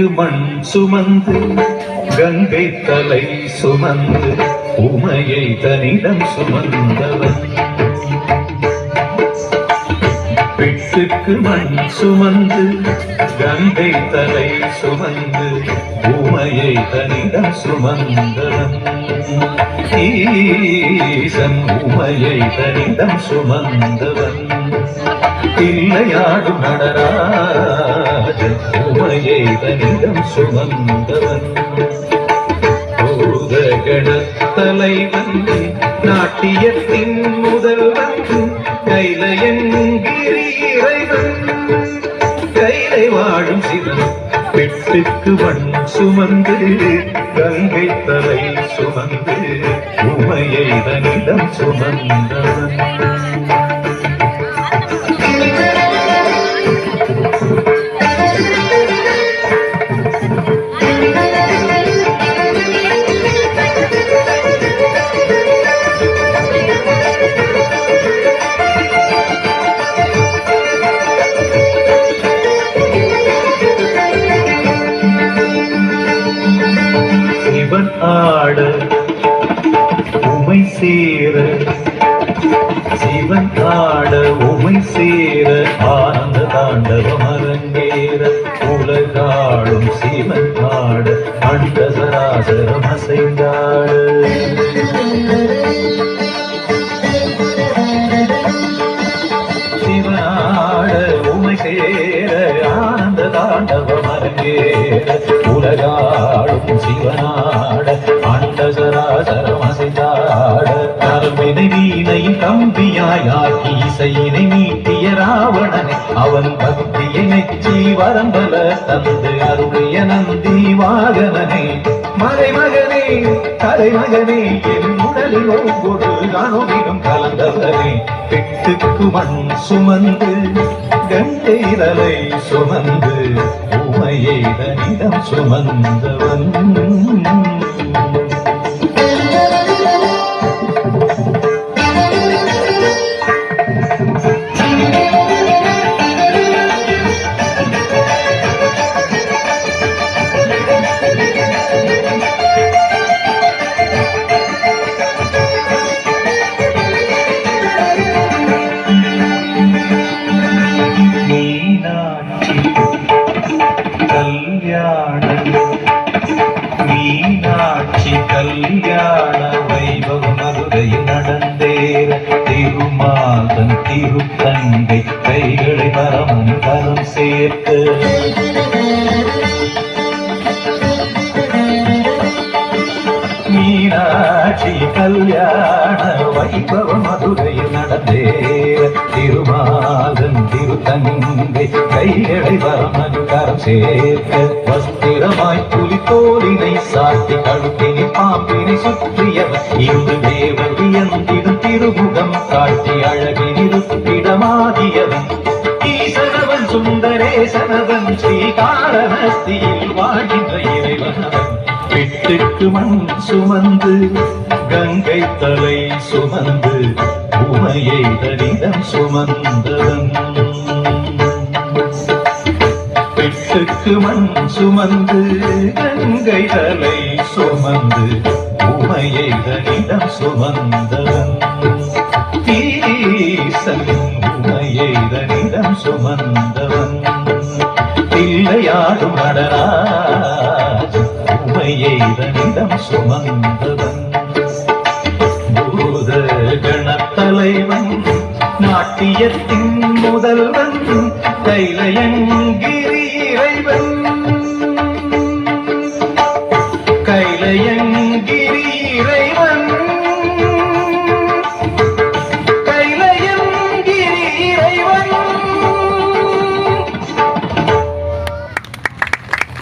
பிட்டுக்கு மண் சுமந்து கங்கை தலை சுமந்து உமையை தனிடம் சுமந்தவன். பிட்டுக்கு மண் சுமந்து கங்கை தலை சுமந்து உமையை தனிடம் சுமந்தவன். ஈசன் உமையை தனிடம் சுமந்தவன். இல்லையாடும் நடராஜன் உமையை தனிடம் சுமந்தவன். பூதகணத்தலைவன் நாட்டியத்தின் முதல்வன் கைலையங்கிரி இறைவன். கைலை வாழும் சிவன் பிட்டுக்கு மண் சுமந்து கங்கை தலை சுமந்து உமையை தனிடம் சுமந்தவன். ஆட உமை சேர சிவன் ஆட உமை சேர ஆனந்த தாண்டவம் அரங்கேற உலகாடும் சிவன் ஆட அண்ட சராசரம் அசைந்தாட. சிவனாட உமை சேர ஆனந்த தாண்டவம் அரங்கேற உலகாடும் சிவனாட அண்ட சராசரம் அசைந்தாட. நரம்பினை வீணையின் கம்பியாய் ஆக்கி இசையினை மீட்டிய ராவணனை அவன் பக்தியை மெச்சி வரம்பல தந்து அருளிய நந்தி வாகனனே. மலைமகனே தலைமகனே என் உடலில் ஒவ்வொரு அணுவிலும் கலந்தவனே. பிட்டுக்கு மண் சுமந்து கங்கை தலை சுமந்து உமையை தனிடம் சுமந்தவன். மீனாட்சி கல்யாண வைபவம் மதுரையில் நடந்தேற திருமாதன் திருத்தங்கை கைகளை பரமன் கரம் சேர்த்து. மீனாட்சி கல்யாண வைபவம் மதுரையில் நடந்தேற திருமாதன் திருத்தங்கை கைகளை பரமன் கரம் சேர்க்க. வஸ்திரமாய் புலி தோலினை சாத்தி கழுத்தினை பாம்பினை சுற்றியவன் இன்று தேவன் வியந்திடும் திருமுகம் காட்டி அழகினிருப்பிடமாகியவன். ஈசனவன் சுந்தரேசனவன் ஸ்ரீகாளஹஸ்தியில் வாழ்கின்ற இறைவனவன். பிட்டுக்கு மண் சுமந்து கங்கை தலை சுமந்து உமையை தனிடம் சுமந்தவன். பிட்டுக்கு மண் சுமந்து கங்கை தலை சுமந்து உமையை தனிடம் சுமந்தவன். ஈசன் உமையை தனிடம் சுமந்தவன். இல்லையாடும் நடராஜன் உமையை தனிடம் சுமந்தவன். பூத கணத்தலைவன் நாட்டியத்தின் முதல்வன் கைலையங்கிரி